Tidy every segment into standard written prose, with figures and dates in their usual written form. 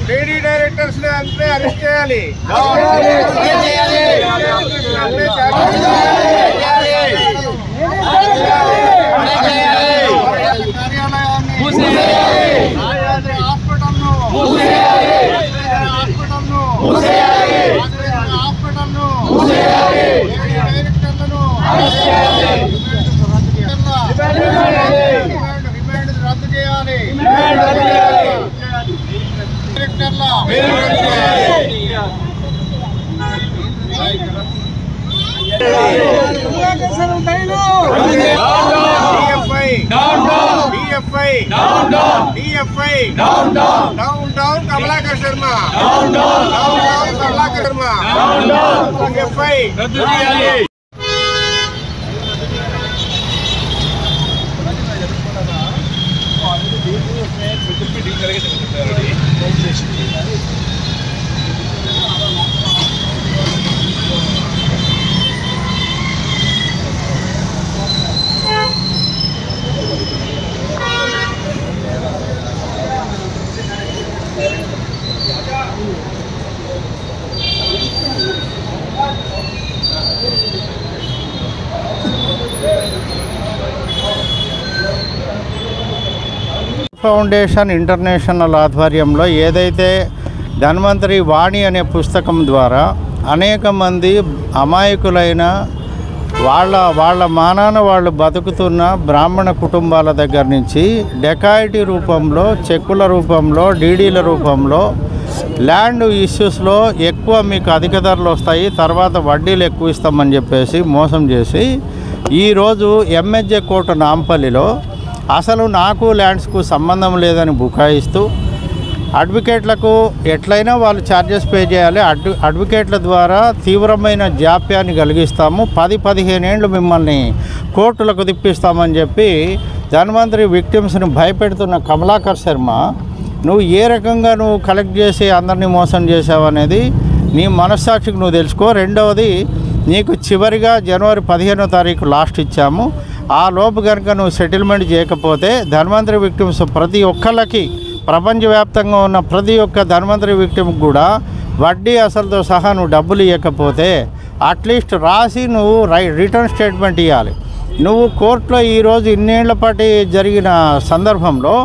Lady directors arrest చేయాలి. రద్దు చేయాలి. కమలాకర్ శర్మ రద్దు చేయాలి. ఫౌండేషన్ ఇంటర్నేషనల్ ఆధ్వర్యంలో ఏదైతే ధన్వంతరి వాణి అనే పుస్తకం ద్వారా అనేక మంది అమాయకులైన వాళ్ళ మానాన వాళ్ళు బతుకుతున్న బ్రాహ్మణ కుటుంబాల దగ్గర నుంచి డెకాయిటీ రూపంలో, చెక్కుల రూపంలో, డీడీల రూపంలో, ల్యాండ్ ఇష్యూస్లో ఎక్కువ మీకు అధిక ధరలు వస్తాయి, తర్వాత వడ్డీలు ఎక్కువ ఇస్తామని చెప్పేసి మోసం చేసి ఈరోజు ఎంఎస్జే కోర్టు నాంపల్లిలో అసలు నాకు ల్యాండ్స్కు సంబంధం లేదని బుకాయిస్తూ అడ్వకేట్లకు ఎట్లయినా వాళ్ళు ఛార్జెస్ పే చేయాలి, అడ్వకేట్ల ద్వారా తీవ్రమైన జాప్యాన్ని కలిగిస్తాము, 10-15 ఏళ్ళు మిమ్మల్ని కోర్టులకు తిప్పిస్తామని చెప్పి ధన్వంతరి విక్టిమ్స్ని భయపెడుతున్న కమలాకర్ శర్మ, నువ్వు ఏ రకంగా నువ్వు కలెక్ట్ చేసి అందరినీ మోసం చేసావనేది నీ మనస్సాక్షికి నువ్వు తెలుసుకో. రెండవది, నీకు చివరిగా జనవరి 15వ తారీఖు లాస్ట్ ఇచ్చాము. ఆ లోపు కనుక నువ్వు సెటిల్మెంట్ చేయకపోతే ధన్వంతరి విక్టిమ్స్ ప్రతి ఒక్కళ్ళకి, ప్రపంచవ్యాప్తంగా ఉన్న ప్రతి ఒక్క ధన్వంతరి విక్టిమ్కి కూడా వడ్డీ అసలుతో సహా నువ్వు డబ్బులు ఇవ్వకపోతే అట్లీస్ట్ రాసి నువ్వు రిటర్న్ స్టేట్మెంట్ ఇవ్వాలి. నువ్వు కోర్టులో ఈరోజు ఇన్నేళ్ల పాటు జరిగిన సందర్భంలో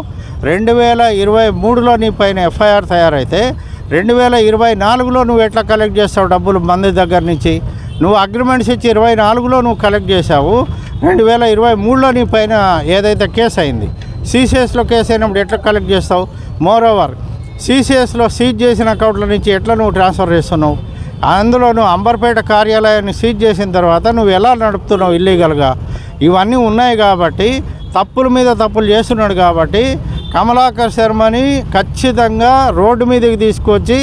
2023లో నీ పైన ఎఫ్ఐఆర్ తయారైతే 2024లో నువ్వు ఎట్లా కలెక్ట్ చేస్తావు డబ్బులు మంది దగ్గర నుంచి? నువ్వు అగ్రిమెంట్స్ ఇచ్చి 24లో నువ్వు కలెక్ట్ చేసావు, 2023లో నీ పైన ఏదైతే కేసు అయింది, సిసిఎస్లో కేసు అయినప్పుడు ఎట్లా కలెక్ట్ చేస్తావు? మోర్ ఓవర్ సిసిఎస్లో సీజ్ చేసిన అకౌంట్ల నుంచి ఎట్లా నువ్వు ట్రాన్స్ఫర్ చేస్తున్నావు? అందులో నువ్వు అంబర్పేట కార్యాలయాన్ని సీజ్ చేసిన తర్వాత నువ్వు ఎలా నడుపుతున్నావు ఇల్లీగల్గా? ఇవన్నీ ఉన్నాయి కాబట్టి, తప్పుల మీద తప్పులు చేస్తున్నాడు కాబట్టి కమలాకర్ శర్మని ఖచ్చితంగా రోడ్డు మీదకి తీసుకొచ్చి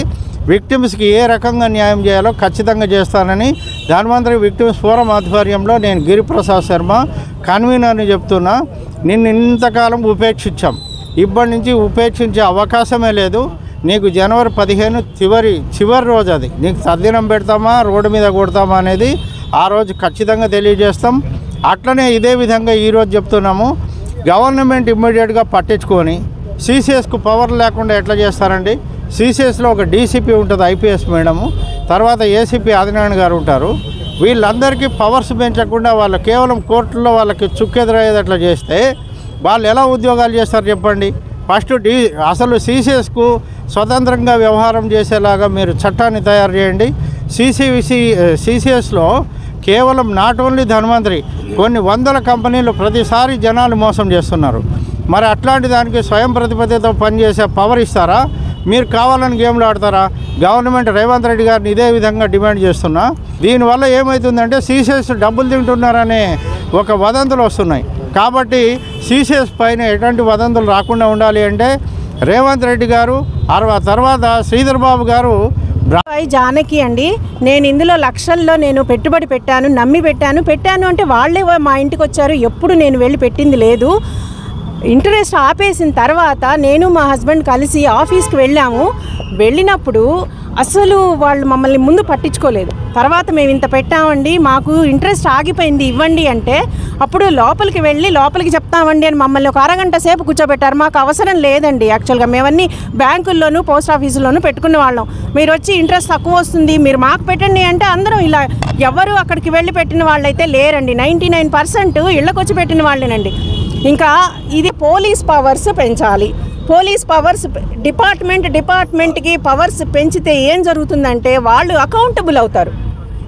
విక్టిమ్స్కి ఏ రకంగా న్యాయం చేయాలో ఖచ్చితంగా చేస్తానని ధన్వంతరి విక్టిమ్స్ ఫోరం ఆధ్వర్యంలో నేను గిరిప్రసాద్ శర్మ కన్వీనర్ని చెప్తున్నా. నిన్ను ఇంతకాలం ఉపేక్షించాం, ఇప్పటి నుంచి ఉపేక్షించే అవకాశమే లేదు. నీకు జనవరి 15 చివరి రోజు, అది నీకు తద్దినం పెడతామా రోడ్డు మీద కొడతామా అనేది ఆ రోజు ఖచ్చితంగా తెలియజేస్తాం. అట్లనే ఇదే విధంగా ఈరోజు చెప్తున్నాము, గవర్నమెంట్ ఇమ్మీడియట్గా పట్టించుకొని సిసిఎస్కు పవర్ లేకుండా ఎట్లా చేస్తారండి? సిసిఎస్లో ఒక డీసీపీ ఉంటుంది, ఐపీఎస్ మేడము, తర్వాత ఏసీపీ ఆదినారాయణ గారు ఉంటారు. వీళ్ళందరికీ పవర్స్ పెంచకుండా వాళ్ళు కేవలం కోర్టులో వాళ్ళకి చుక్కెదురయ్యేది చేస్తే వాళ్ళు ఎలా ఉద్యోగాలు చేస్తారు చెప్పండి? ఫస్ట్ అసలు సిసిఎస్కు స్వతంత్రంగా వ్యవహారం చేసేలాగా మీరు చట్టాన్ని తయారు చేయండి. సిసిఎస్లో కేవలం నాట్ ఓన్లీ ధన్వంతరి, కొన్ని వందల కంపెనీలు ప్రతిసారి జనాలు మోసం చేస్తున్నారు. మరి అట్లాంటి దానికి స్వయం ప్రతిపత్తితో పనిచేసే పవర్ ఇస్తారా? మీరు కావాలని గేమ్లు ఆడతారా? గవర్నమెంట్ రేవంత్ రెడ్డి గారిని ఇదే విధంగా డిమాండ్ చేస్తున్నా. దీనివల్ల ఏమవుతుందంటే సిసిఎస్ డబ్బులు తింటున్నారనే ఒక వదంతులు వస్తున్నాయి. కాబట్టి సిసిఎస్ పైన ఎటువంటి వదంతులు రాకుండా ఉండాలి అంటే రేవంత్ రెడ్డి గారు, తర్వాత శ్రీధర్ బాబు గారు. జానకి అండి. నేను ఇందులో లక్షల్లో నేను పెట్టుబడి పెట్టాను, నమ్మి పెట్టాను అంటే వాళ్ళే మా ఇంటికి వచ్చారు. ఎప్పుడు నేను వెళ్ళి పెట్టింది లేదు. ఇంట్రెస్ట్ ఆపేసిన తర్వాత నేను మా హస్బెండ్ కలిసి ఆఫీస్కి వెళ్ళినప్పుడు అసలు వాళ్ళు మమ్మల్ని ముందు పట్టించుకోలేదు. తర్వాత మేము ఇంత పెట్టామండి, మాకు ఇంట్రెస్ట్ ఆగిపోయింది, ఇవ్వండి అంటే అప్పుడు లోపలికి చెప్తామండి అని మమ్మల్ని ఒక అరగంట సేపు కూర్చోబెట్టారు. మాకు అవసరం లేదండి. యాక్చువల్గా మేమన్నీ బ్యాంకుల్లోనూ పోస్ట్ ఆఫీసుల్లోనూ పెట్టుకునే వాళ్ళం. మీరు వచ్చి ఇంట్రెస్ట్ తక్కువ వస్తుంది, మీరు మాకు పెట్టండి అంటే అందరం ఇలా ఎవరు అక్కడికి వెళ్ళి పెట్టిన వాళ్ళైతే లేరండి. 99% ఇళ్ళకు వచ్చి పెట్టిన వాళ్ళేనండి. ఇంకా ఇది పోలీస్ పవర్స్ పెంచాలి. పోలీస్ పవర్స్ డిపార్ట్మెంట్కి పవర్స్ పెంచితే ఏం జరుగుతుందంటే వాళ్ళు అకౌంటబుల్ అవుతారు.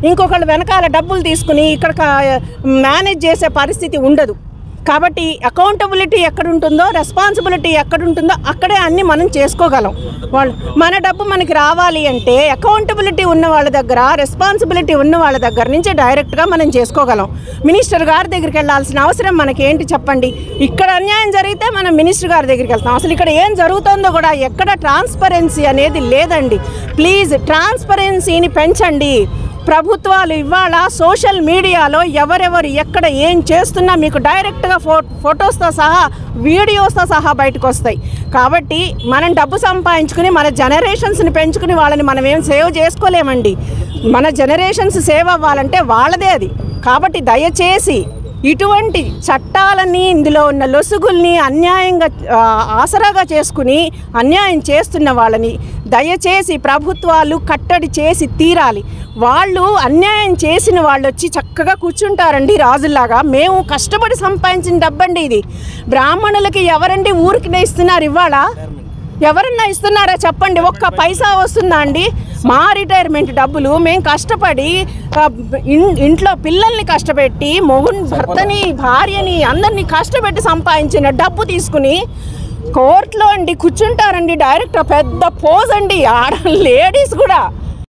ఇంకొకళ్ళు వెనకాల డబ్బులు తీసుకుని ఇక్కడ మేనేజ్ చేసే పరిస్థితి ఉండదు. కాబట్టి అకౌంటబిలిటీ ఎక్కడుంటుందో, రెస్పాన్సిబిలిటీ ఎక్కడుంటుందో అక్కడే అన్నీ మనం చేసుకోగలం. మన డబ్బు మనకి రావాలి అంటే అకౌంటబిలిటీ ఉన్న వాళ్ళ దగ్గర, రెస్పాన్సిబిలిటీ ఉన్న వాళ్ళ దగ్గర నుంచి డైరెక్ట్గా మనం చేసుకోగలం. మినిస్టర్ గారి దగ్గరికి వెళ్ళాల్సిన అవసరం మనకి ఏంటి చెప్పండి? ఇక్కడ అన్యాయం జరిగితే మనం మినిస్టర్ గారి దగ్గరికి వెళ్తాం. అసలు ఇక్కడ ఏం జరుగుతుందో కూడా ఎక్కడ ట్రాన్స్పరెన్సీ అనేది లేదండి. ప్లీజ్ ట్రాన్స్పరెన్సీని పెంచండి. ప్రభుత్వాలు ఇవాళ సోషల్ మీడియాలో ఎవరెవరు ఎక్కడ ఏం చేస్తున్నా మీకు డైరెక్ట్గా ఫొటోస్తో సహా, వీడియోస్తో సహా బయటకు వస్తాయి. కాబట్టి మనం డబ్బు సంపాదించుకుని మన జనరేషన్స్ని పెంచుకుని వాళ్ళని మనం ఏం సేవ్ చేసుకోలేమండి. మన జనరేషన్స్ సేవ్ అవ్వాలంటే వాళ్ళదే అది. కాబట్టి దయచేసి ఇటువంటి చట్టాలని, ఇందులో ఉన్న లొసుగుల్ని అన్యాయంగా ఆసరాగా చేసుకుని అన్యాయం చేస్తున్న వాళ్ళని దయచేసి ప్రభుత్వాలు కట్టడి చేసి తీరాలి. వాళ్ళు అన్యాయం చేసిన వాళ్ళు వచ్చి చక్కగా కూర్చుంటారండి రాజుల్లాగా. మేము కష్టపడి సంపాదించిన డబ్బండి ఇది. బ్రాహ్మణులకి ఎవరండి ఊరికి ఇస్తున్నారు? ఇవాళ ఎవరన్నా ఇస్తున్నారా చెప్పండి? ఒక్క పైసా వస్తుందా అండి? మా రిటైర్మెంట్ డబ్బులు మేము కష్టపడి ఇంట్లో పిల్లల్ని కష్టపెట్టి, భర్తని, భార్యని అందరినీ కష్టపెట్టి సంపాదించిన డబ్బు తీసుకుని కోర్టులో అండి కూర్చుంటారండి. డైరెక్ట్ పెద్ద పోజ్ అండి. లేడీస్ కూడా